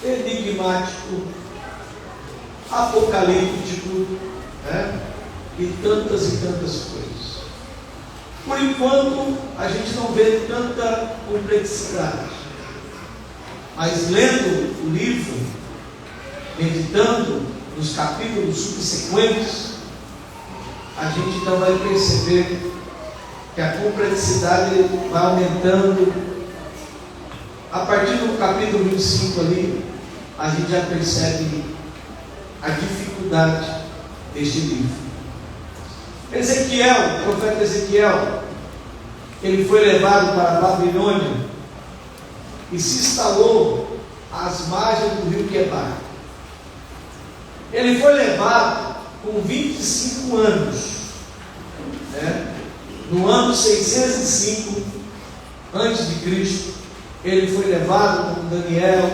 enigmático, apocalíptico, né? E tantas coisas. Por enquanto, a gente não vê tanta complexidade, mas lendo o livro, meditando nos capítulos subsequentes, a gente então vai perceber que a complexidade vai aumentando. A partir do capítulo 25 ali, a gente já percebe a dificuldade deste livro. Ezequiel, o profeta Ezequiel, ele foi levado para a Babilônia e se instalou às margens do rio Quebar. Ele foi levado com 25 anos, né? No ano 605 a.C., ele foi levado com Daniel,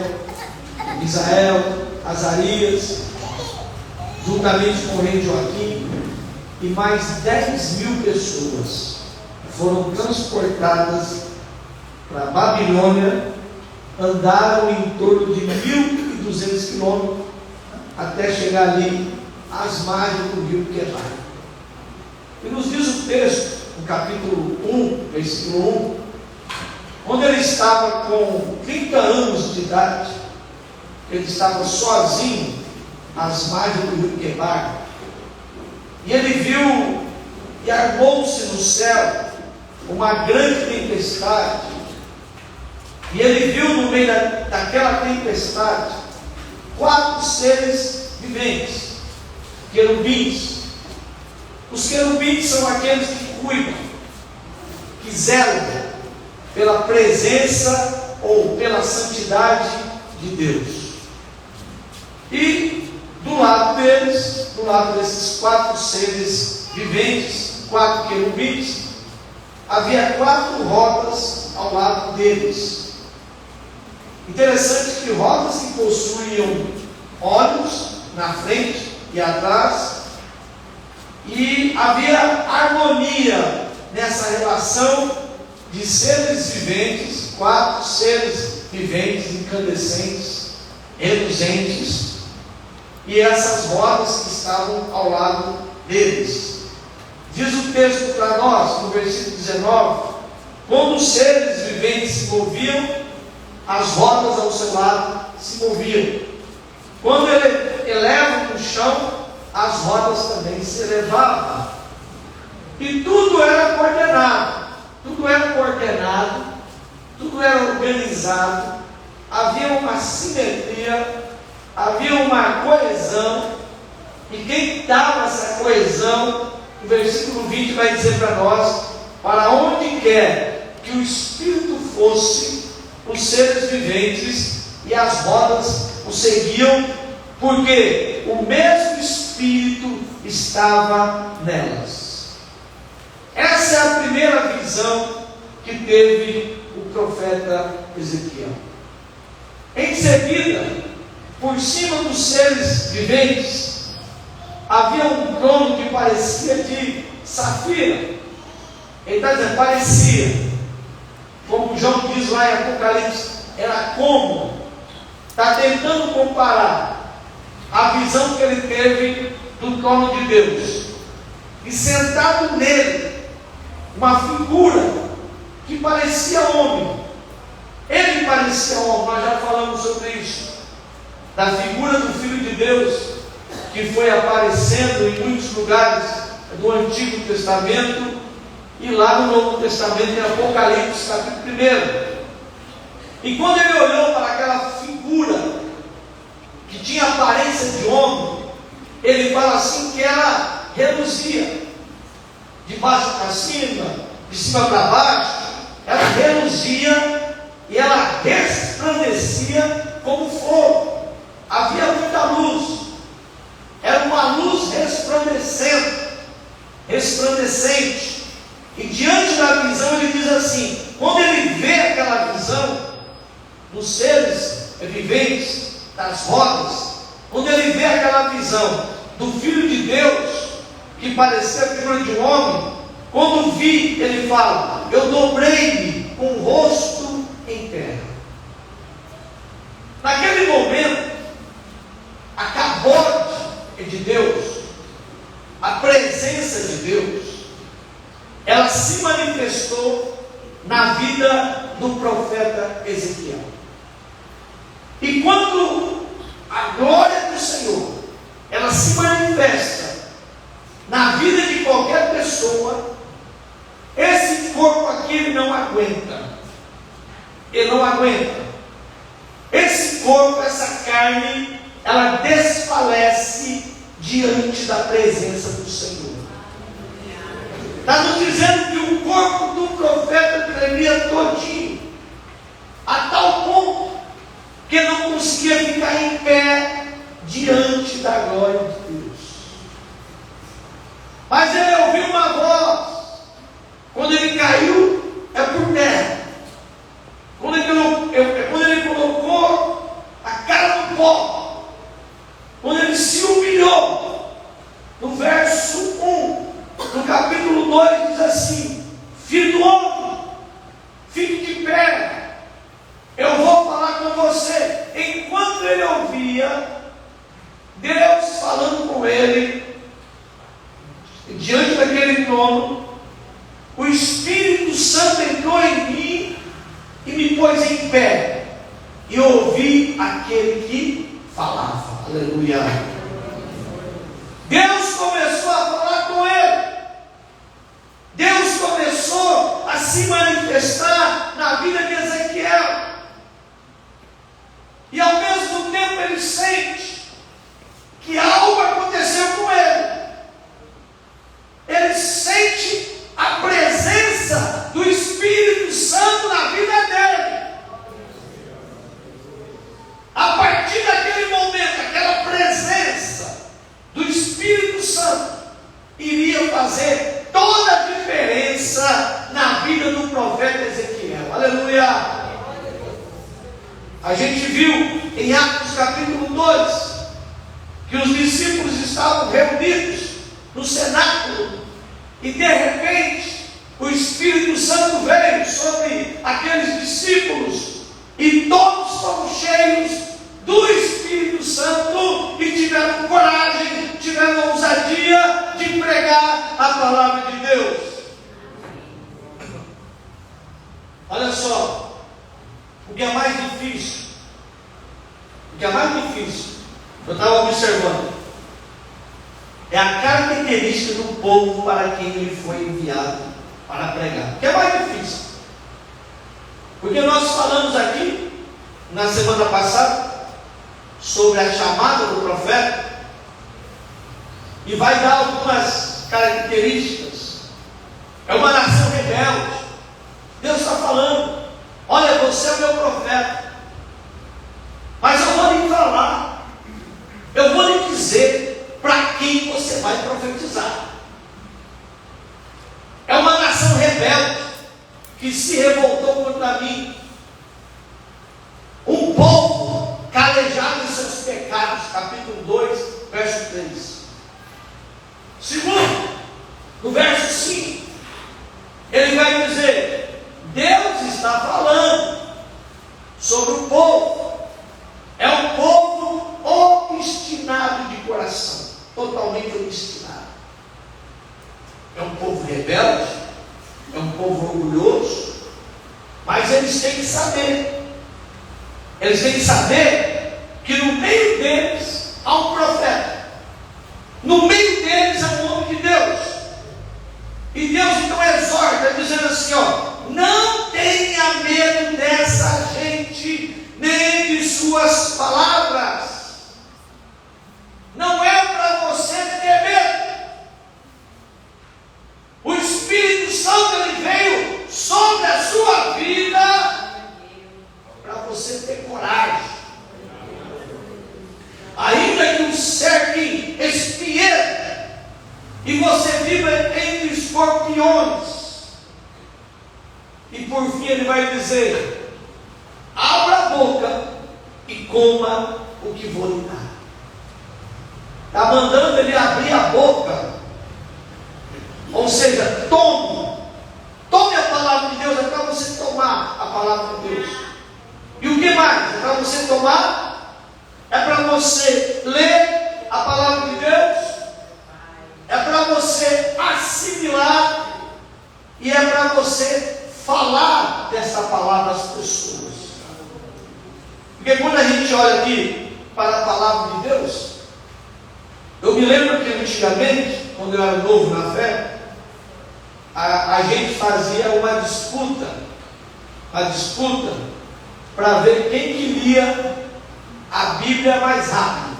Misael, Azarias, juntamente com o rei Joaquim, e mais 10.000 pessoas foram transportadas para a Babilônia, andaram em torno de 1.200 quilômetros até chegar ali às margens do rio Quebar. E nos diz o texto, no capítulo 1, versículo 1, onde ele estava com 30 anos de idade, ele estava sozinho às margens do rio Quebar, e ele viu, e armou-se no céu uma grande tempestade, e ele viu no meio daquela tempestade 4 seres viventes, querubins. Os querubins são aqueles que cuidam, que zelam pela presença ou pela santidade de Deus. E do lado deles, do lado desses 4 seres viventes, 4 querubins, havia 4 rodas ao lado deles. Interessante que rodas que possuíam olhos na frente e atrás, e havia harmonia nessa relação de seres viventes, 4 seres viventes, incandescentes, reluzentes, e essas rodas que estavam ao lado deles. Diz o texto para nós, no versículo 19: quando os seres viventes se moviam, as rodas ao seu lado se moviam. Quando ele eleva o chão, as rodas também se elevavam. E tudo era coordenado, tudo era organizado, havia uma simetria, havia uma coesão. E quem dava essa coesão, o versículo 20 vai dizer para nós: para onde quer que o Espírito fosse, os seres viventes e as rodas o seguiam, porque o mesmo Espírito estava nelas. Essa é a primeira visão que teve o profeta Ezequiel. Em seguida, por cima dos seres viventes, havia um trono que parecia de safira. Ele está dizendo, parecia. Como João diz lá em Apocalipse, era como. Está tentando comparar a visão que ele teve do trono de Deus. E sentado nele, uma figura que parecia homem. Ele parecia homem, nós já falamos sobre isso. Da figura do Filho de Deus, que foi aparecendo em muitos lugares do Antigo Testamento, e lá no Novo Testamento, em Apocalipse, capítulo 1. E quando ele olhou para aquela figura, que tinha aparência de homem, ele fala assim que ela reluzia, de baixo para cima, de cima para baixo, ela reluzia e ela resplandecia como fogo. Havia muita luz, era uma luz resplandecente. E diante da visão ele diz assim, quando ele vê aquela visão dos seres viventes, das rodas, quando ele vê aquela visão do Filho de Deus, que parecia a figura de um homem, quando vi, ele fala, eu dobrei-me com o rosto em terra. Naquele momento, Deus, a presença de Deus, ela se manifestou na vida do profeta Ezequiel. E quando a glória do Senhor, ela se manifesta na vida de qualquer pessoa, esse corpo aqui ele não aguenta. Ele não aguenta. Esse corpo, essa carne, ela desfalece diante da presença do Senhor. Está nos dizendo que o corpo do profeta tremia todinho, a tal ponto que não conseguia ficar em pé diante da glória de Deus. Mas ele ouviu uma voz. Quando ele caiu, é por terra. Quando ele colocou a cara no pó, quando ele se humilhou, no verso 1, no capítulo 2, diz assim: filho do homem, fique de pé, eu vou falar com você. Enquanto ele ouvia Deus falando com ele, diante daquele trono, o Espírito Santo entrou em mim e me pôs em pé, e ouvi aquele que falava. Aleluia. Deus começou a falar com ele. Deus começou a se manifestar na vida de Ezequiel. E ao mesmo tempo ele sente que algo aconteceu com ele. Ele sente a presença do Espírito Santo na vida dele. A partir daquele momento, aquela presença do Espírito Santo iria fazer toda a diferença na vida do profeta Ezequiel. Aleluia! A gente viu em Atos capítulo 2 que os discípulos estavam reunidos no cenáculo e de repente o Espírito Santo veio sobre aqueles discípulos e todos foram cheios do Espírito Santo e tiveram coragem, tiveram ousadia de pregar a palavra de Deus. Olha só, o que é mais difícil, eu estava observando, é a característica do povo para quem ele foi enviado para pregar. O que é mais difícil? Porque nós falamos aqui, na semana passada, sobre a chamada do profeta, e vai dar algumas características. É uma nação rebelde. Deus está falando: olha, você é o meu profeta, mas eu vou lhe falar, eu vou lhe dizer para quem você vai profetizar. É uma nação rebelde que se revoltou contra mim, um povo calejado em seus pecados. Capítulo 2, verso 3. Segundo, no verso 5, ele vai dizer: Deus está falando sobre o povo. É um povo obstinado de coração, totalmente obstinado. É um povo rebelde, é um povo orgulhoso, mas eles têm que saber. Eles têm que saber que no meio deles há um profeta. No meio deles há um homem de Deus. E Deus então exorta, dizendo assim: ó, não tenha medo dessa gente, nem de suas palavras. Não é para você ter medo. O Espírito Santo ele veio sobre a sua vida para você ter coragem. Ainda que o cerquem espinheiro e você viva entre escorpiões. E por fim ele vai dizer: abra a boca e coma o que vou lhe dar. Está mandando ele abrir a boca. Ou seja, tome a palavra de Deus. É para você tomar a palavra de Deus. E o que mais? É para você tomar? É para você ler a palavra de Deus? e é para você falar dessa palavra às pessoas. Porque quando a gente olha aqui para a palavra de Deus, eu me lembro que antigamente, quando eu era novo na fé, a gente fazia uma disputa para ver quem que lia a Bíblia mais rápido.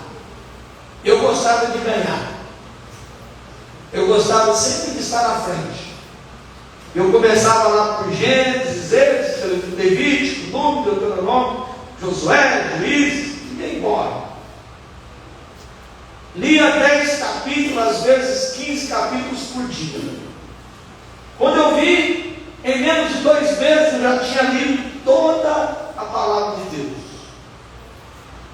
Eu gostava de ganhar. Eu gostava sempre de estar na frente. Eu começava lá por Gênesis, Êxodo, Levítico, Número, Deuteronômio, Josué, Juízes, e ia embora. Lia 10 capítulos, às vezes 15 capítulos por dia. Quando eu vi, em menos de 2 meses, eu já tinha lido toda a palavra de Deus.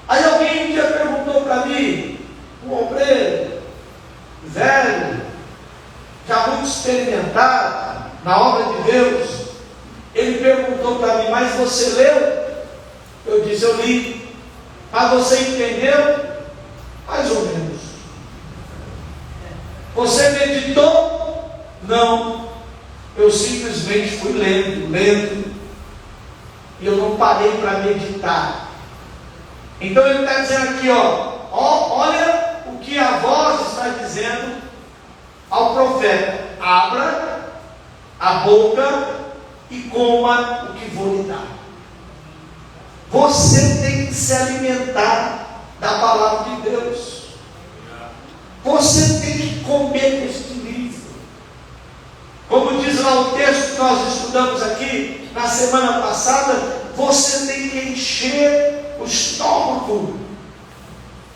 Aí alguém um dia perguntou para mim, um obreiro, velho, já muito experimentado na obra de Deus, ele perguntou para mim, mas você leu? Eu disse, eu li. Mas você entendeu? Mais ou menos. Você meditou? Não. Eu simplesmente fui lendo, e eu não parei para meditar. Então ele está dizendo aqui, olha o que a voz está dizendo ao profeta: abra a boca e coma o que vou lhe dar. Você tem que se alimentar da palavra de Deus. Você tem que comer este livro. Como diz lá o texto que nós estudamos aqui na semana passada, você tem que encher o estômago.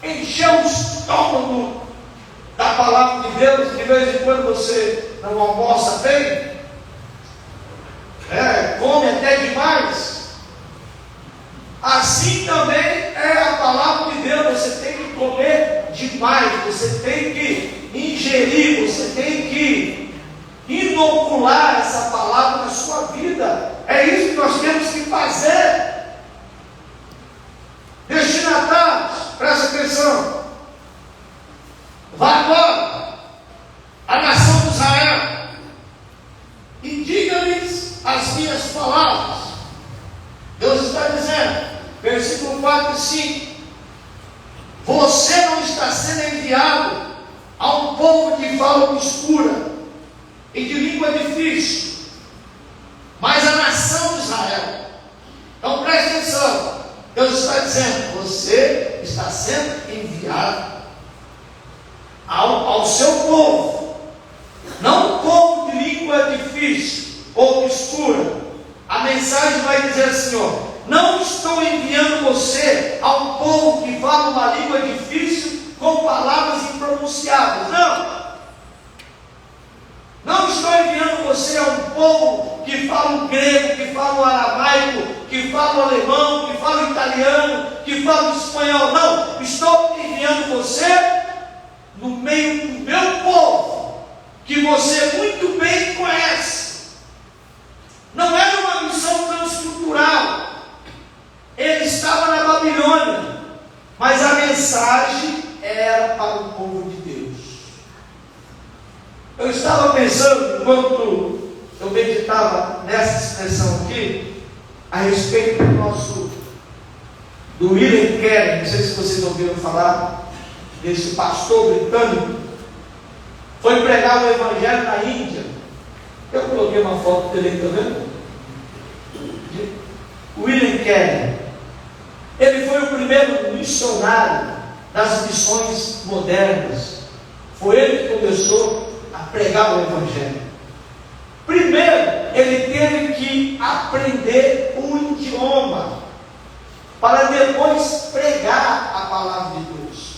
Encher o estômago da palavra de Deus. De vez em quando você não almoça bem, come até demais. Assim também é a palavra de Deus. Você tem que comer demais, você tem que ingerir, você tem que inocular essa palavra na sua vida. É isso que nós temos que fazer. Destinatários, presta atenção. Vá agora à nação de Israel e diga-lhes as minhas palavras. Deus está dizendo, versículo 4 e 5: você não está sendo enviado a um povo de fala obscura e de língua difícil, mas a nação de Israel. Então preste atenção. Deus está dizendo, você está sendo enviado ao seu povo, não um povo de língua difícil ou obscura. A mensagem vai dizer assim, não estou enviando você a um povo que fala uma língua difícil com palavras impronunciáveis. Não estou enviando você a um povo que fala o grego, que fala o aramaico, que fala o alemão, que fala o italiano, que fala o espanhol. Não, estou enviando você no meio do meu povo, que você muito bem conhece. Não era uma missão transestrutural. Ele estava na Babilônia, mas a mensagem era para o povo de Deus. Eu estava pensando, enquanto eu meditava nessa expressão aqui, a respeito do William Carey. Não sei se vocês ouviram falar desse pastor britânico. Foi pregar o evangelho na Índia. Eu coloquei uma foto dele, está vendo? William Carey. Ele foi o primeiro missionário das missões modernas. Foi ele que começou a pregar o evangelho. Primeiro, ele teve que aprender o idioma para depois pregar a palavra de Deus.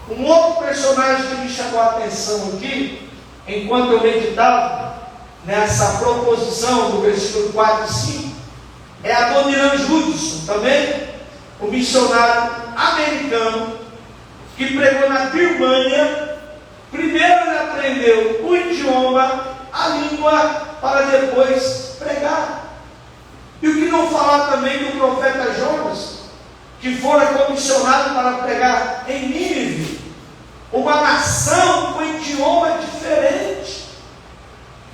Um outro personagem que me chamou a atenção aqui, enquanto eu meditava nessa proposição do versículo 4 e 5, é Adoniran Judson, também o missionário americano que pregou na Birmânia. Primeiro ele aprendeu o idioma, a língua, para depois pregar. E o que não falar também do profeta Jonas, que fora comissionado para pregar em Nínive, uma nação com idioma diferente.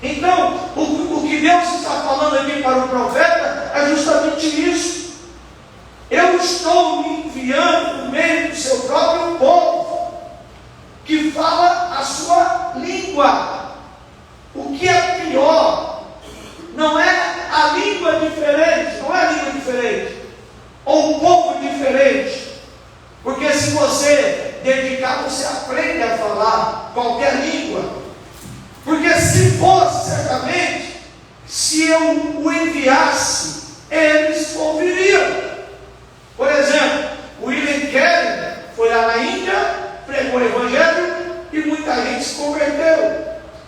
Então, o que Deus está falando aqui para o profeta é justamente isso. Eu estou me enviando no meio do seu próprio povo, que fala a sua língua. O que é pior, não é a língua diferente, não é a língua diferente, ou o povo diferente, porque se você dedicar, você aprende a falar qualquer língua. Porque se fosse, certamente, se eu o enviasse, eles ouviriam. Por exemplo, o William Carey foi lá na Índia, pregou o Evangelho e muita gente se converteu.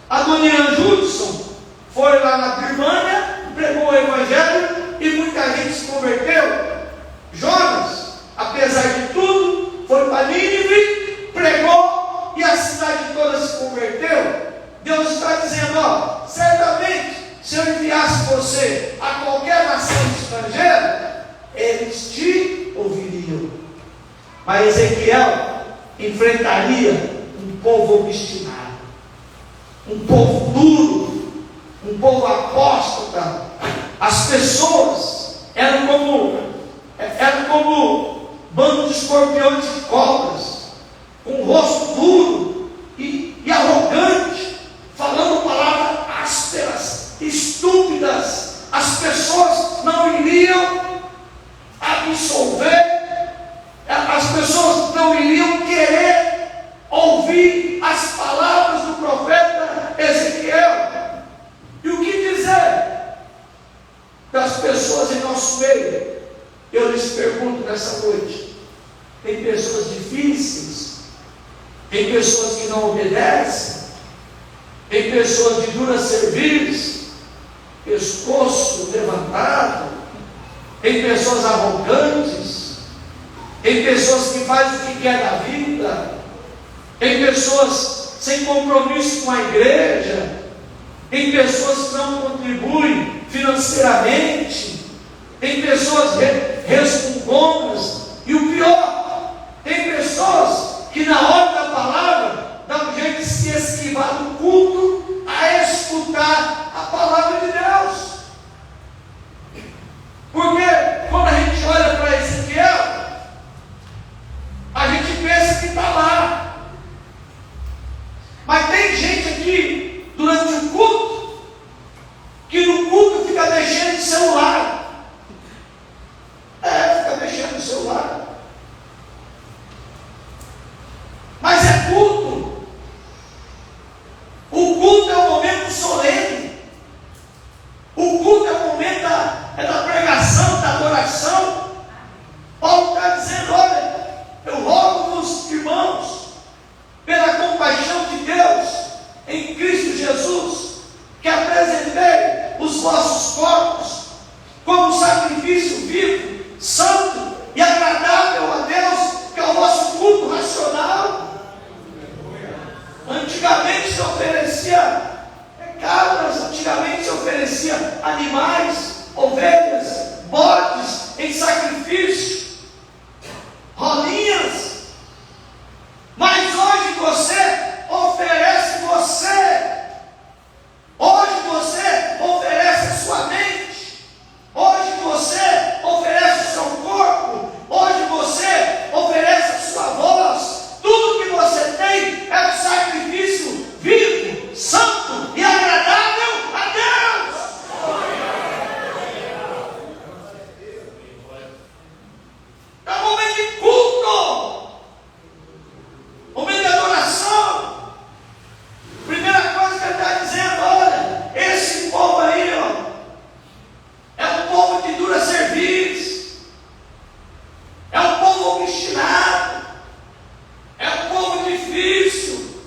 A Dona Judson foi lá na Birmânia, pregou o Evangelho e muita gente se converteu. Jonas, apesar de tudo, foi para Nínive, pregou e a cidade toda se converteu. Deus está dizendo, ó, certamente, se eu enviasse você a qualquer nação estrangeira, eles te ouviriam. Mas Ezequiel enfrentaria um povo obstinado, um povo duro, um povo apóstata. As pessoas eram como bando de escorpiões e cobras, com o rosto duro e arrogante, falando palavras ásperas, estúpidas. As pessoas não iriam absolver, as pessoas não iriam querer ouvir as palavras do profeta Ezequiel. E o que dizer das pessoas em nosso meio? Eu lhes pergunto nessa noite: tem pessoas difíceis, tem pessoas que não obedecem, tem pessoas de dura cerviz, pescoço levantado, tem pessoas arrogantes, tem pessoas que fazem o que quer da vida, tem pessoas sem compromisso com a igreja, tem pessoas que não contribuem financeiramente, tem pessoas resmungonas, e o pior, tem pessoas que na hora da palavra dá um jeito de se esquivar do culto a escutar a palavra de Deus. Porque quando a gente olha para Ezequiel, a gente pensa que está lá. Mas tem gente aqui durante o culto que no culto fica mexendo no celular. Fica mexendo no celular. Mas é culto. O culto é um momento solene. O culto é o momento da pregação, da adoração. Paulo está dizendo: olha, eu rogo-vos, irmãos, pela compaixão de Deus em Cristo Jesus, que apresentei os vossos corpos como sacrifício vivo, santo e agradável a Deus, que é o vosso culto racional. Antigamente se oferecia cabras, antigamente se oferecia animais, ovelhas, bodes em sacrifício, rolinhas. Mas hoje você oferece hoje você oferece a sua mente, hoje você oferece o seu corpo, hoje você oferece a sua voz. Tudo que você tem é um sacrifício vivo, santo e agradável a Deus. É um momento de culto, momento de adoração. Primeira coisa que ele está dizendo: olha, esse povo aí, é um povo de dura cerviz, é um povo obstinado, é um povo difícil,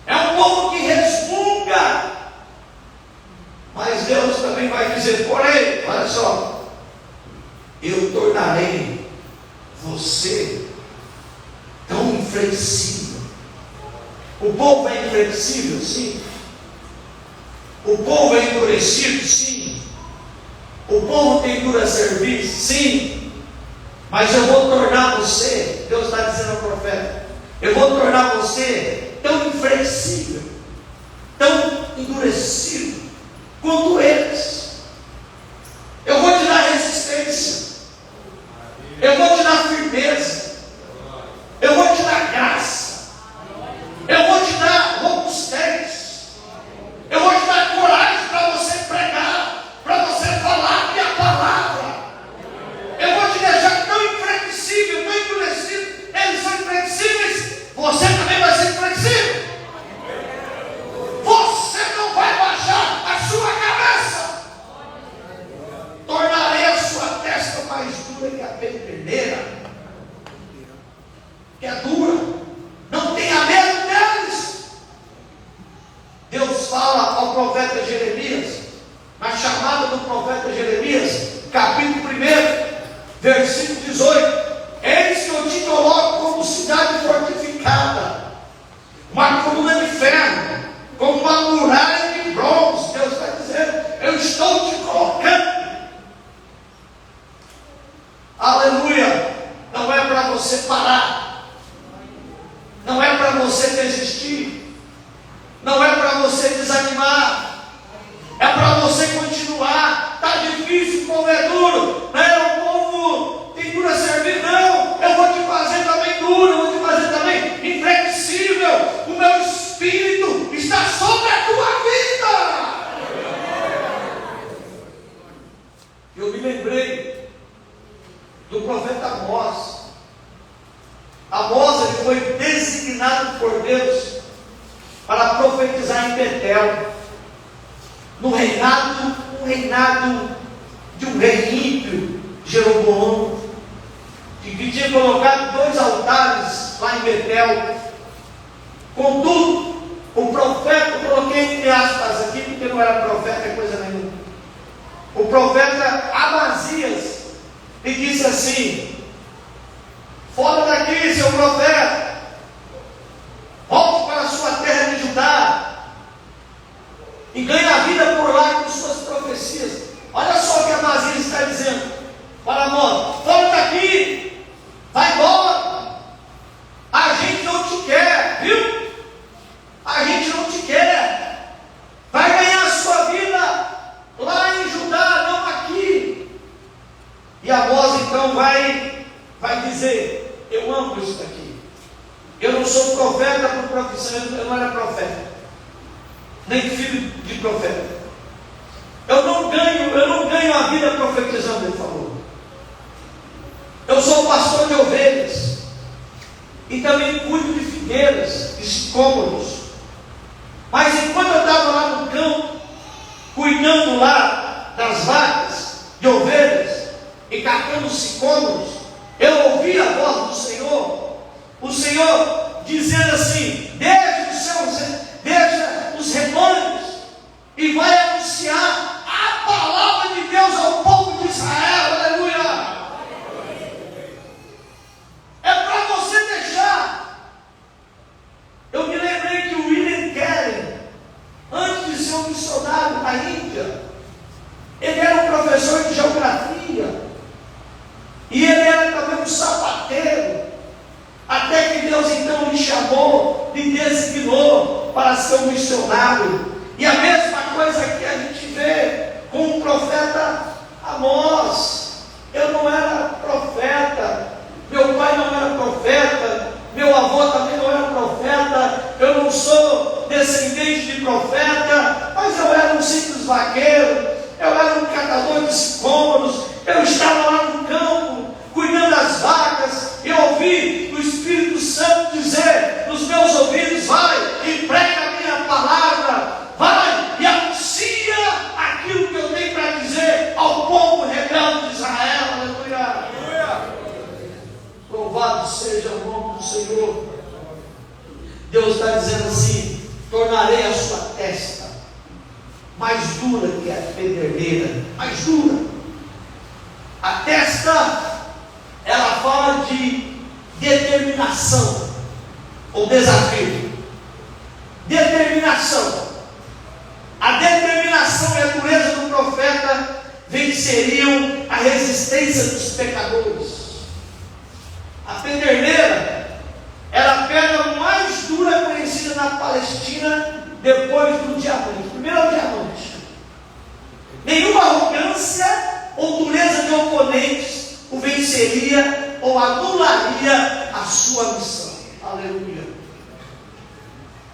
é um povo que resmunga. Mas Deus também vai dizer: porém, olha só, eu tornarei você tão inflexível. O povo é inflexível, sim. O povo é endurecido, sim. O povo tem dura cerviz, sim. Mas eu vou tornar você, Deus está dizendo ao profeta, eu vou tornar você tão inflexível, tão endurecido quanto eles. Eu vou te dar resistência, eu vou te dar firmeza, eu vou te dar graça, eu vou te dar robustez, eu vou te dar coragem para você pregar, para você falar a minha palavra. Eu vou te deixar tão inflexível, tão endurecido. Eles são inflexíveis, você também vai ser inflexível. Você não vai baixar a sua cabeça. Tornarei a sua testa mais dura que a pedreira, que é dura. Não tenha medo deles. Deus fala ao profeta Jeremias, na chamada do profeta Jeremias, capítulo 1, versículo 18: eis que eu te coloco como cidade fortificada, uma coluna de ferro, como uma muralha de bronze. Deus está dizendo: eu estou te colocando. Aleluia! Não é para você parar, não é para você desistir, não é para você desanimar, é para você continuar. Está difícil, o povo é duro, né? O povo tem dura servir, não. Eu vou te fazer também duro, eu vou te fazer também inflexível. O meu espírito está sobre a tua vida. Eu me lembrei do profeta Amós. Amós, ele foi designado por Deus para profetizar em Betel, no reinado de um rei ímpio, Jeroboão, que tinha colocado 2 altares lá em Betel. Contudo, o profeta, eu coloquei entre aspas aqui, porque não era profeta, é coisa nenhuma. O profeta Amazias lhe disse assim: fora daqui, seu profeta, volte para a sua terra de Judá e ganhe a vida por lá com suas profecias. Olha só o que Amazias está dizendo para Amós: fora daqui, vai embora, a gente não te quer, viu? A gente não te quer. Vai ganhar a sua vida lá em Judá, não aqui. E Amós então vai dizer: eu amo isso daqui. Eu não sou profeta por profissão, eu não era profeta, nem filho de profeta. Eu não ganho a vida profetizando, ele falou. Eu sou pastor de ovelhas e também cuido de figueiras, de sicômoros. Mas enquanto eu estava lá no campo, cuidando lá das vacas, de ovelhas e catando sicômoros, eu ouvi a voz do Senhor, o Senhor dizendo assim: deixa os rebanhos e vai anunciar a palavra de Deus ao povo de Israel. Aleluia! É para você deixar. Eu me lembrei que o William Carey, antes de ser um missionário na Índia, ele era um professor de geografia e ele era também um sapateiro, até que Deus então lhe chamou, lhe designou para ser um missionário. E a mesma coisa que a gente vê com o profeta Amós. Eu não era profeta, meu pai não era profeta, meu avô também não era profeta, eu não sou descendente de profeta, mas eu era um simples vaqueiro, eu era um catador de sicômoros, eu estava lá no campo, cuidando das vacas, e ouvi o Espírito Santo dizer nos meus ouvidos: vai e prega a minha palavra, vai e anuncia aquilo que eu tenho para dizer ao povo rebelde de Israel. Aleluia! Louvado seja o nome do Senhor. Deus está dizendo assim: tornarei a sua testa mais dura que a pedreira, mais dura. A testa, ela fala de determinação ou desafio. Determinação. A determinação e a dureza do profeta venceriam a resistência dos pecadores. A pederneira era a pedra mais dura conhecida na Palestina depois do diamante. venceria ou anularia a sua missão. Aleluia.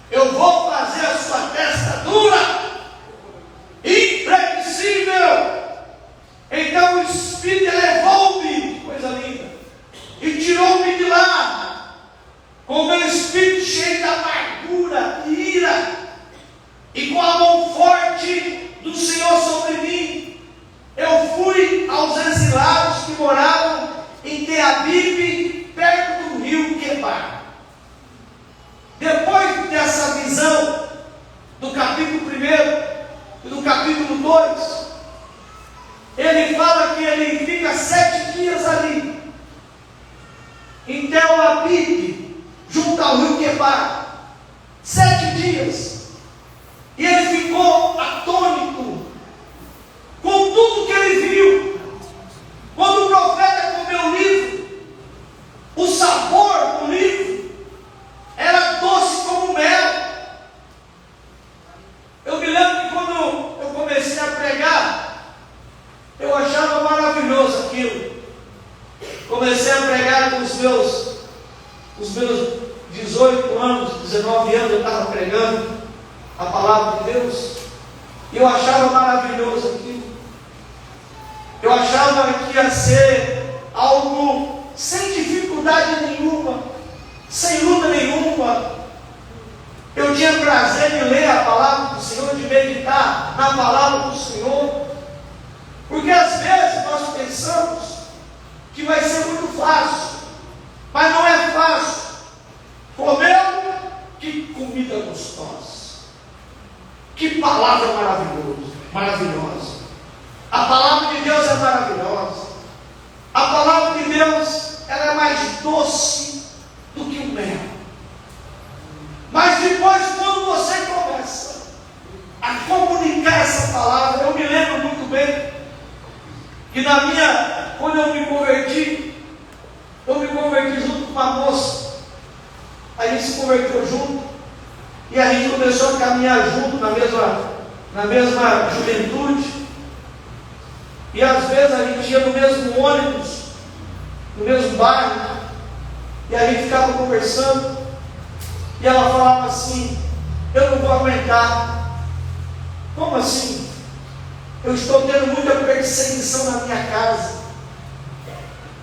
Eu vou fazer a sua testa dura, inflexível. Então o Espírito elevou-me, coisa linda, e tirou-me de lá, com o meu espírito cheio de amargura e ira, e com a mão forte do Senhor sobre mim. Eu fui aos exilados que moravam em Teabibe, perto do rio Quebar. Depois dessa visão do capítulo 1 e do capítulo 2, ele fala que ele fica 7 dias ali, em Teabibe, junto ao rio Quebar. 7 dias. E ele ficou atônito com tudo que ele viu. Quando o profeta comeu o livro, o sabor do livro era doce como mel. Eu me lembro que quando eu comecei a pregar, eu achava maravilhoso aquilo. Comecei a pregar com os meus 18 anos, 19 anos, eu estava pregando a palavra de Deus, e eu achava maravilhoso aquilo. Eu achava que ia ser algo sem dificuldade nenhuma, sem luta nenhuma. Eu tinha prazer de ler a palavra do Senhor, de meditar na palavra do Senhor, porque às vezes nós pensamos que vai ser muito fácil, mas não é fácil. Comeu, que comida gostosa, que palavra maravilhosa. A palavra de Deus é maravilhosa. A palavra de Deus, ela é mais doce do que o mel. Mas depois, quando você começa a comunicar essa palavra, eu me lembro muito bem que quando eu me converti junto com uma moça. A gente se converteu junto e a gente começou a caminhar junto na mesma juventude. E às vezes a gente ia no mesmo ônibus, no mesmo bairro, e a gente ficava conversando, e ela falava assim: eu não vou aguentar. Como assim? Eu estou tendo muita perseguição na minha casa.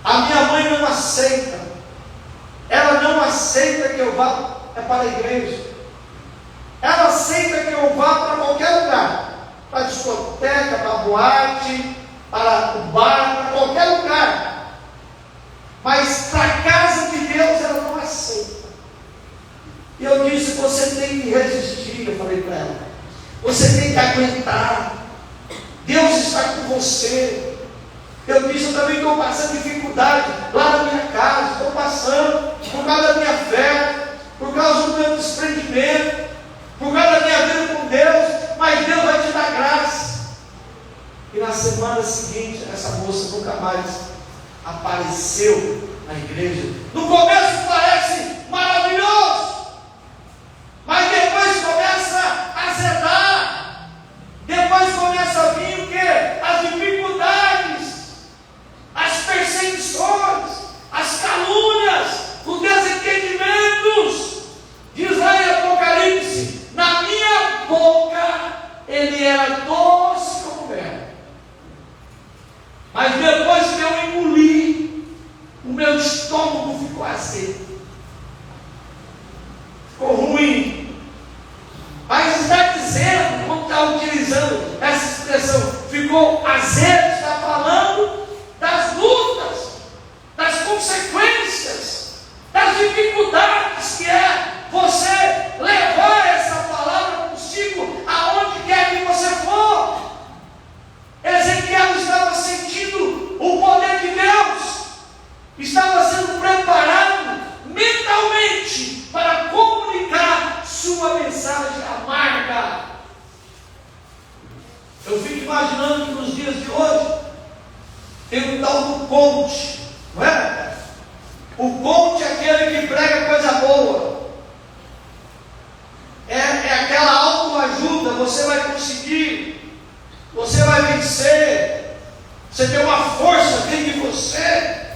A minha mãe não aceita. Ela não aceita que eu vá para a igreja. Ela aceita que eu vá para qualquer lugar, para a discoteca, para a boate, para o bar, para qualquer lugar. Mas para a casa de Deus ela não aceita. E eu disse: você tem que resistir. Eu falei para ela: você tem que aguentar. Deus está com você. Eu disse: eu também estou passando dificuldade lá na minha casa. Estou passando por causa da minha fé, por causa do meu desprendimento, por causa da minha vida com Deus. Mas Deus vai te dar graça. E na semana seguinte, essa moça nunca mais apareceu na igreja. No começo parece maravilhoso, mas depois começa a azedar. Depois começa a vir o quê? As dificuldades, as perseguições, as calúnias, os desentendimentos. Diz lá em Apocalipse: na minha boca ele era doce como mel, mas depois que eu engoli, o meu estômago ficou azedo, ficou ruim. Mas está dizendo, quando está utilizando essa expressão, ficou azedo, está falando das lutas, das consequências, das dificuldades que é você levar essa palavra consigo aonde quer que você for. Ezequiel estava sentindo o poder de Deus, estava sendo preparado mentalmente para comunicar sua mensagem amarga. Eu fico imaginando que nos dias de hoje tem um tal do coach, não é? O coach é aquele que prega coisa boa. É aquela autoajuda: você vai conseguir, você vai vencer, você tem uma força dentro de você.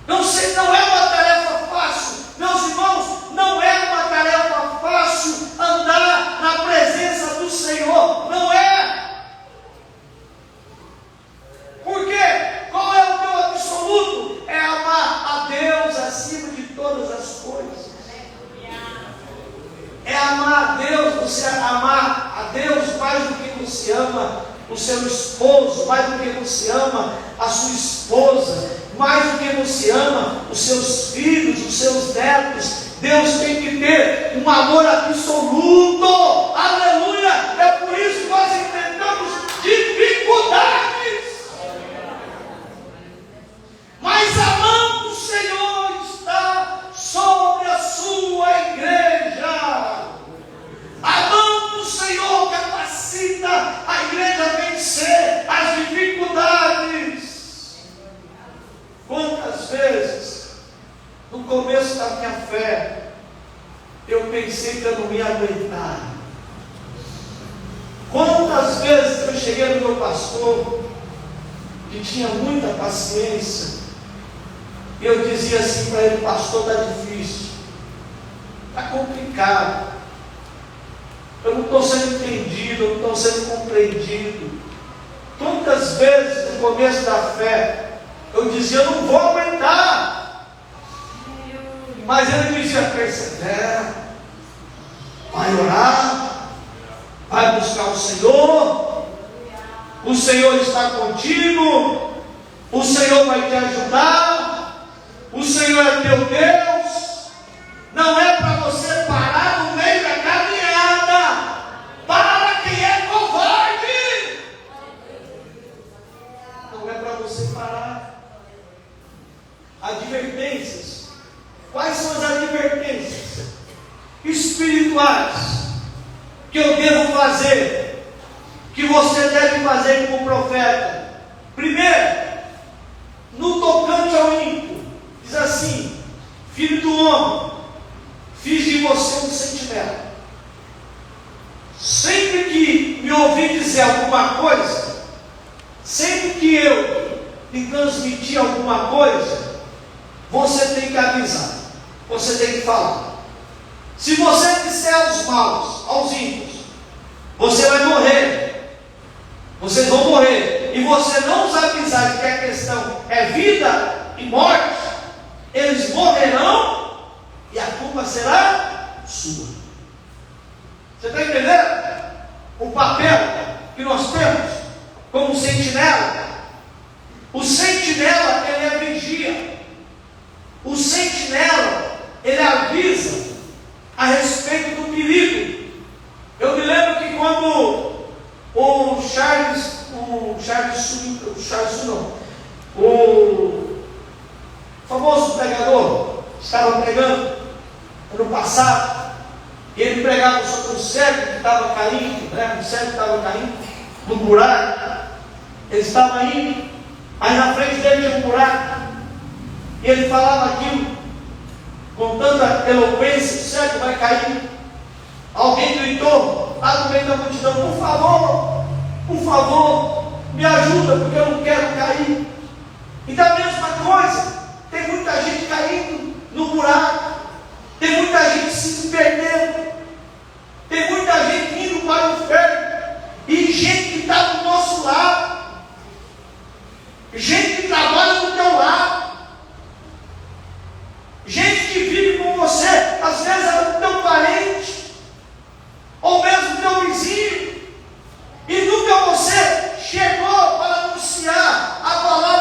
Não é uma tarefa fácil, meus irmãos, não é uma tarefa fácil andar na presença do Senhor, não é. Por quê? Qual é o teu absoluto? É amar a Deus acima de todas as coisas. É amar a Deus, você amar a Deus mais do que você ama o seu esposo, mais do que você ama a sua esposa, mais do que você ama os seus filhos, os seus netos. Deus tem que ter um amor absoluto, aleluia. É por isso que nós enfrentamos dificuldades, mas a mão do Senhor está sobre a sua igreja. A mão do Senhor capacita a igreja a vencer as dificuldades. Quantas vezes, no começo da minha fé, eu pensei que eu não ia aguentar. Quantas vezes eu cheguei no meu pastor, que tinha muita paciência, e eu dizia assim para ele: pastor, está difícil, está complicado, eu não estou sendo entendido, eu não estou sendo compreendido. Quantas vezes no começo da fé eu dizia: eu não vou aguentar, mas ele dizia: persevera, vai orar, vai buscar o Senhor está contigo, o Senhor vai te ajudar, o Senhor é teu Deus. Não é para você parar no meio da caminhada. Para quem é covarde. Não é para você parar. Advertências. Quais são as advertências espirituais que eu devo fazer, que você deve fazer como profeta? Primeiro, no tocante ao ímpio, diz assim: filho do homem, fiz de você um sentinela. Sempre que me ouvir dizer alguma coisa, sempre que eu lhe transmitir alguma coisa, você tem que avisar, você tem que falar. Se você disser aos maus, aos ímpios, você vai morrer, vocês vão morrer, e você não os avisar de que a questão é vida e morte, eles morrerão e a culpa será sua. Você está entendendo o papel que nós temos como sentinela? O sentinela, ele é vigia. O sentinela, ele avisa a respeito do perigo. Eu me lembro que quando o famoso pregador estava pregando ano passado, e ele pregava sobre o cego que estava caindo, o cego que estava caindo no buraco. Ele estava indo, aí na frente dele tinha um buraco, e ele falava aquilo com tanta eloquência: o cego vai cair. Alguém gritou lá no meio da multidão: por favor, me ajuda, porque eu não quero cair. Então a mesma coisa, tem muita gente caindo no buraco, tem muita gente se perdendo, tem muita gente indo para o inferno, e gente que está do nosso lado, gente que trabalha do teu lado, gente que vive com você, às vezes é o teu parente, ou mesmo teu vizinho, e nunca você chegou para anunciar a palavra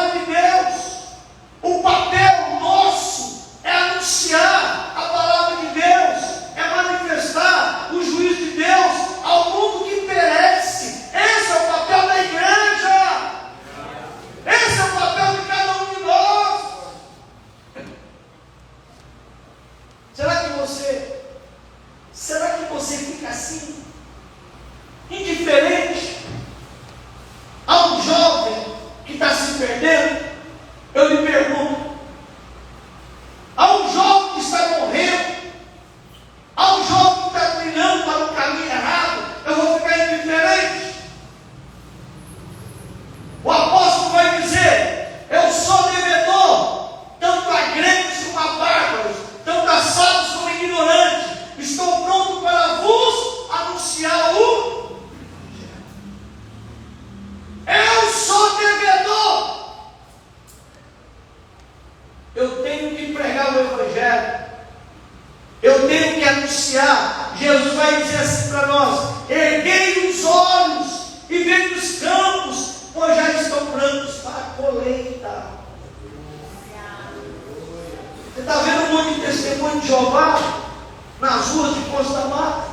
Evangelho. Eu tenho que anunciar. Jesus vai dizer assim para nós: erguei os olhos e vejo os campos, pois já estão brancos para a colheita. Você está vendo um monte de testemunho de Jeová nas ruas de Costa Mata,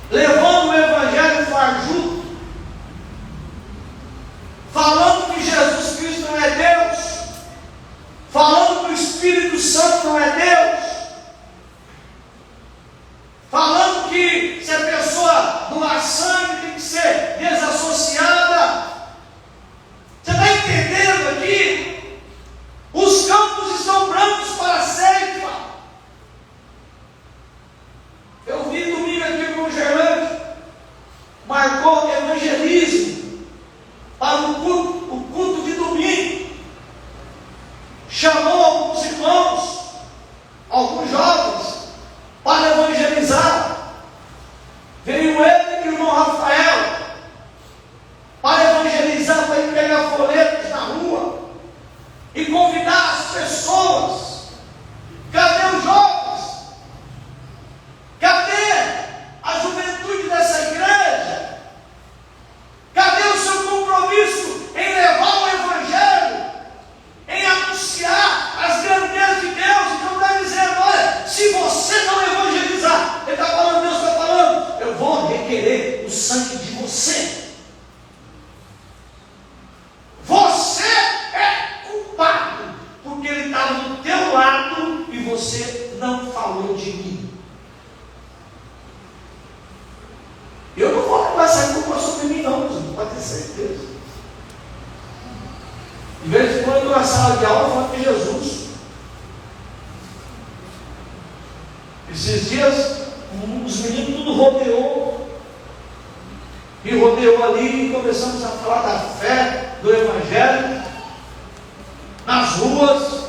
levando o Evangelho fajuto, falando que Jesus Cristo não é Deus, falando que o Espírito Santo não é Deus, falando que se a pessoa doar sangue tem que ser desassociada. Você está entendendo aqui? Os campos estão brancos para a ceifa. Eu vi domingo aqui com o Gerlande, marcou evangelismo para o culto de domingo. Chamou alguns irmãos, alguns jovens, para evangelizar. Veio ele e o irmão Rafael para evangelizar, para ir pegar folhetos na rua e convidar as pessoas. Cadê os jovens? Cadê a juventude dessa igreja? Cadê o seu compromisso em levar o Evangelho, em anunciar as grandezas de Deus? Então está dizendo: olha, se você não evangelizar, Ele está falando, Deus está falando, eu vou requerer o sangue de você. Você é culpado, porque Ele estava do teu lado e você não falou de mim. Eu não vou levar essa culpa sobre mim, não, pode ter certeza. De vez em quando, na sala de aula, eu falo de Jesus. Esses dias, os meninos tudo rodeou. E rodeou ali e começamos a falar da fé, do Evangelho, nas ruas.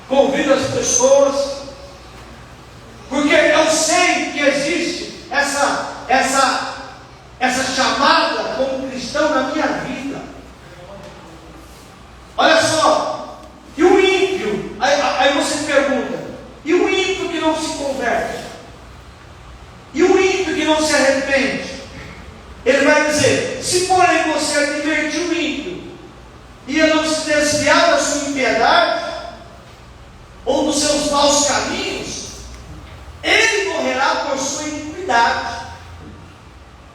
Convido as pessoas, porque eu sei que existe essa chamada como cristão na minha vida. Olha só, e o ímpio? Aí você pergunta: e o ímpio que não se converte? E o ímpio que não se arrepende? Ele vai dizer: se porém você advertir o ímpio e ele não se desviar da sua impiedade ou dos seus maus caminhos, ele morrerá por sua iniquidade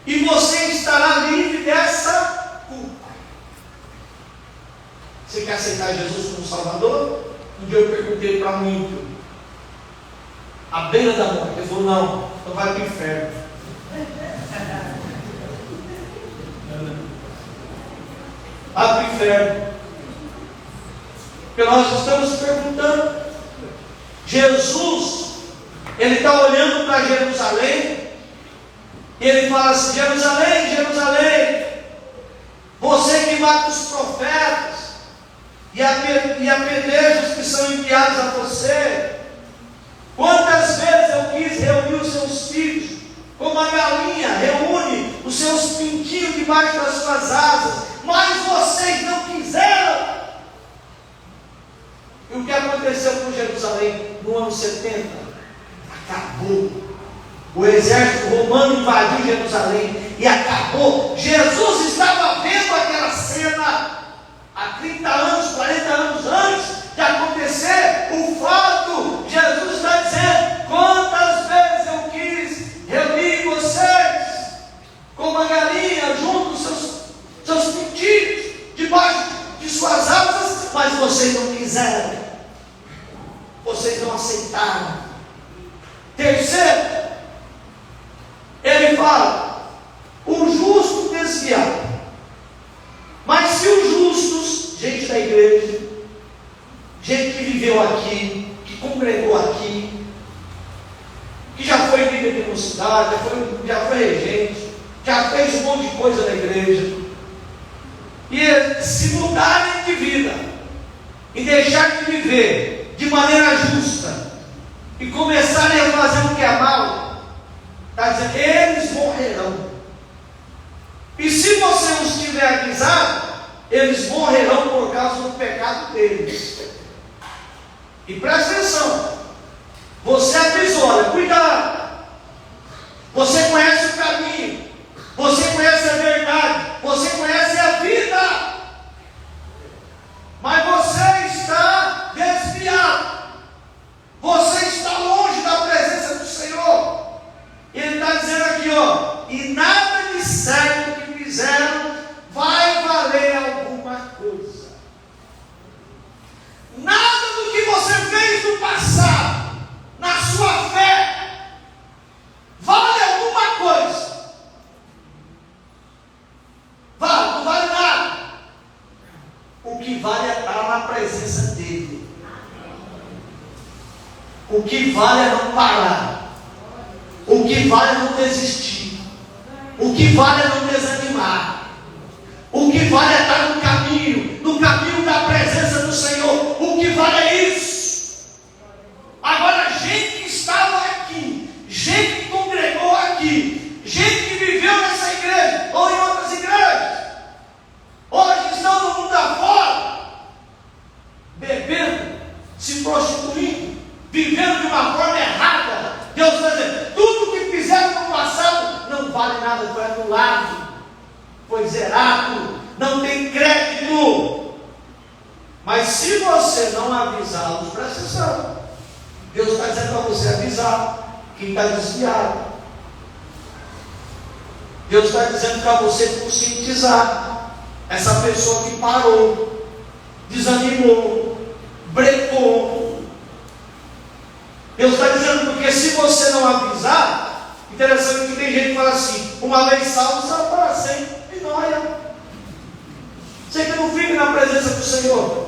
e você estará livre dessa culpa. Você quer aceitar Jesus como Salvador? Um dia eu perguntei para um ímpio, à beira da morte, ele falou: não, então vai para o inferno. Vai para o inferno. Porque nós estamos perguntando. Jesus, Ele está olhando para Jerusalém, e Ele fala assim: Jerusalém, Jerusalém, você que mata os profetas e apedreja os que são enviados a você. Quantas vezes eu quis reunir os seus filhos, como a galinha reúne os seus pintinhos debaixo das suas asas, mas vocês não quiseram. E o que aconteceu com Jerusalém no ano 70? Acabou. O exército romano invadiu Jerusalém e acabou. Jesus estava vendo aquela cena há 30 anos, 40 anos antes de acontecer o fato. Jesus está dizendo: quantas vezes eu quis reunir vocês como a galinha junto dos seus pintinhos debaixo de suas asas, mas vocês não quiseram, vocês não aceitaram. Terceiro, ele fala: o justo desviar. Mas se os justos, gente da igreja, gente que viveu aqui, que congregou aqui, que já foi líder de mocidade, já foi regente, já fez um monte de coisa na igreja, e se mudarem de vida e deixar de viver de maneira justa e começarem a fazer o que é mal, está dizendo: eles morrerão. E se você não estiver avisado, eles morrerão por causa do pecado deles. E presta atenção, você avisou, olha, cuidado, você conhece o caminho, você conhece a verdade, você conhece a vida, mas você está desviado, você está longe da presença do Senhor. Ele está dizendo aqui, ó, e nada de certo que fizeram vai valer alguma coisa. Nada do que você fez no passado, na sua fé, vale alguma coisa. Vale, não vale nada. O que vale é estar na presença dele. O que vale é não parar. O que vale é não desistir. O que vale é não desanimar. O que vale é estar no caminho da presença do Senhor. O que vale é isso. Agora, gente que estava aqui, gente que congregou aqui, gente que viveu nessa igreja ou em outras igrejas, hoje estão no mundo afora, bebendo, se prostituindo, vivendo de uma forma errada. Deus está dizendo, tudo que fizeram no passado não vale nada, foi anulado, foi zerado, não tem crédito. Mas se você não avisá-los, presta atenção, Deus está dizendo para você avisar quem está desviado. Deus está dizendo para você conscientizar essa pessoa que parou, desanimou, brecou. Deus está dizendo, porque se você não avisar, interessante que tem gente que fala assim, uma vez salvo, salvo para sempre. E não é. Você que não fica na presença do Senhor.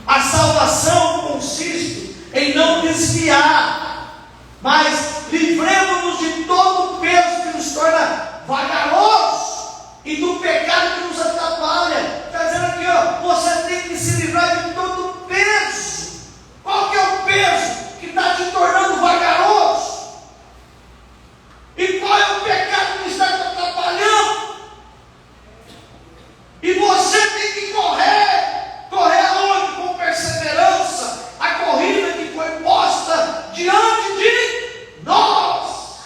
A salvação consiste em não desviar, mas livremos-nos de todo o peso que nos torna vagarosos e do pecado que nos atrapalha. Está dizendo aqui, ó, você tem que se livrar de todo o peso. Qual que é o peso que está te tornando vagaroso? E qual é o pecado que está te atrapalhando? E você tem que correr aonde? Com perseverança, a corrida que foi posta diante de nós.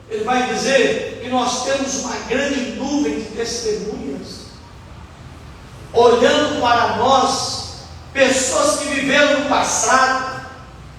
Ele vai dizer que nós temos uma grande nuvem de testemunhas, olhando para nós, pessoas que viveram no passado,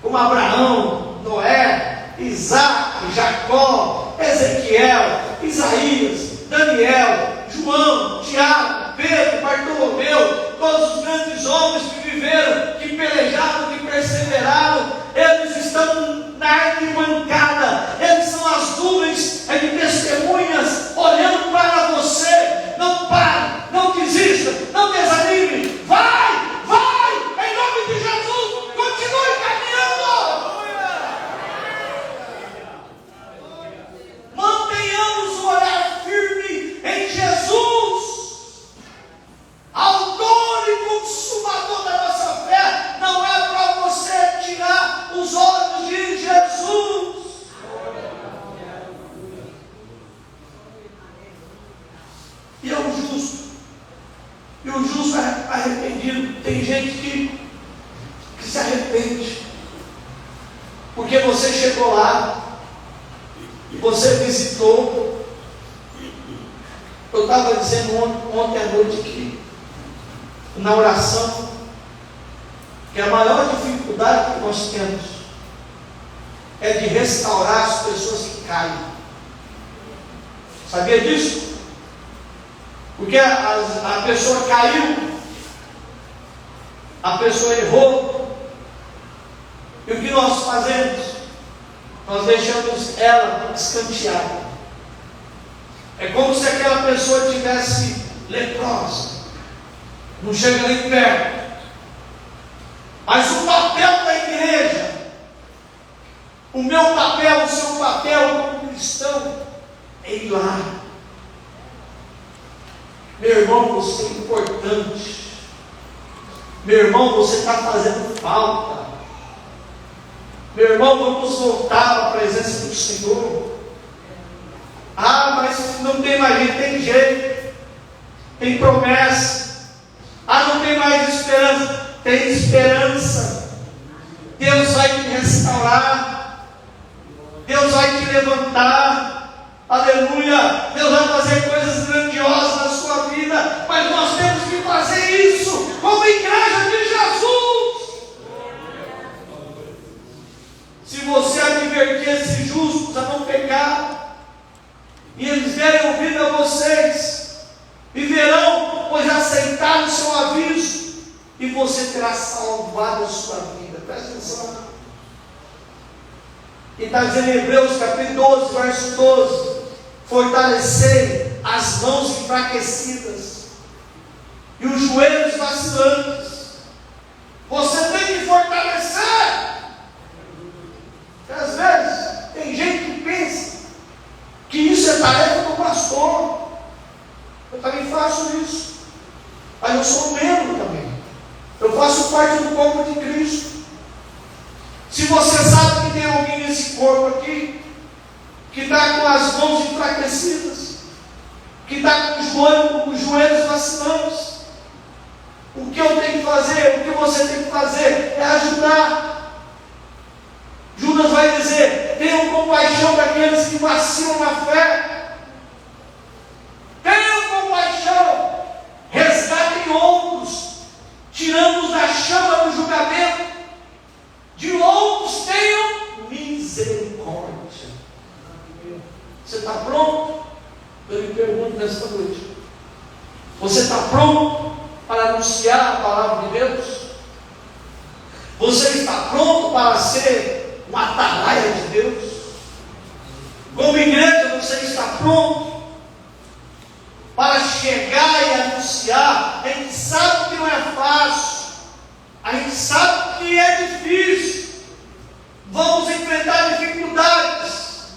como Abraão, Noé, Isaac, Jacó, Ezequiel, Isaías, Daniel, João, Tiago, Pedro, Bartolomeu, todos os grandes homens que viveram, que pelejaram, que perseveraram. Eles estão na arquibancada, eles são as nuvens de testemunhas, olhando para você. Não pare, não desista, não desanime, vai, em nome de Jesus, continue caminhando. Mantenhamos o olhar firme em Jesus, autor e consumador da nossa fé. Não é para você tirar os olhos de Jesus. E é o justo. E o justo é arrependido. Tem gente que se arrepende, porque você chegou lá e você visitou. Eu estava dizendo ontem à noite que na oração, que a maior dificuldade que nós temos é de restaurar as pessoas que caem. Sabia disso? Porque a pessoa caiu, a pessoa errou, e o que nós fazemos? Nós deixamos ela escanteada. É como se aquela pessoa tivesse leprosa, não chega nem perto. Mas o papel da igreja, o meu papel, o seu papel como cristão, é ir lá. Meu irmão, você é importante. Meu irmão, você está fazendo falta. Meu irmão, vamos voltar para a presença do Senhor. Ah, mas não tem mais jeito, tem jeito. Tem promessa. restaurar, Deus vai te levantar, aleluia, Deus vai fazer coisas grandiosas na sua vida, mas nós temos que fazer isso como igreja de Jesus. Se você advertir esses justos a não pecar, e eles derem ouvido a vocês, e verão, pois aceitaram o seu aviso, e você terá salvado a sua vida. Presta atenção. E está dizendo em Hebreus capítulo 12, verso 12: fortalecei as mãos enfraquecidas e os joelhos vacilantes. Você tem que fortalecer. Porque às vezes tem gente que pensa que isso é tarefa do pastor. Eu também faço isso, mas eu sou um membro também. Eu faço parte do corpo de Cristo. Se você sabe que tem alguém nesse corpo aqui que está com as mãos enfraquecidas, que está com os joelhos vacilantes, o que eu tenho que fazer, o que você tem que fazer é ajudar. Judas vai dizer: tenham compaixão daqueles que vacilam na fé, tenham compaixão, resgatem outros, tirando-os da chama do julgamento, de outros tenham misericórdia. Você está pronto? Eu lhe pergunto nesta noite: você está pronto para anunciar a palavra de Deus? Você está pronto para ser um atalaia de Deus? Como igreja, você está pronto para chegar e anunciar? A gente sabe que não é fácil, a gente sabe que é difícil, vamos enfrentar dificuldades,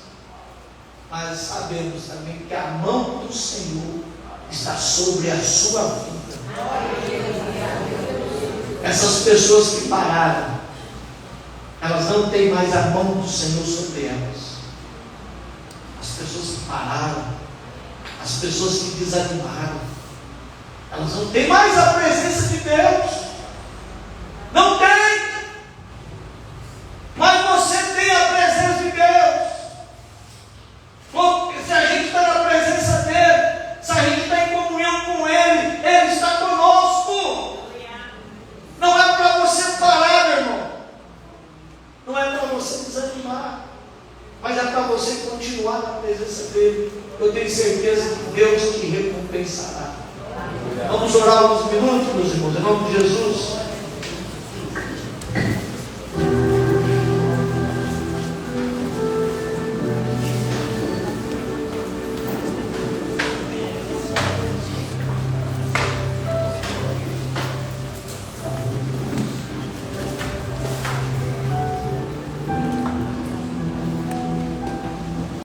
mas sabemos também que a mão do Senhor está sobre a sua vida. Essas pessoas que pararam, elas não têm mais a mão do Senhor sobre elas. As pessoas que pararam, as pessoas que desanimaram, elas não têm mais a presença de Deus. Não tem. Mas você tem a presença de Deus. Porque se a gente está na presença dEle, se a gente está em comunhão com Ele, Ele está conosco. Não é para você parar, meu irmão. Não é para você desanimar, mas é para você continuar na presença dEle. Eu tenho certeza que Deus te recompensará. Vamos orar uns minutos, meus irmãos, em nome de Jesus.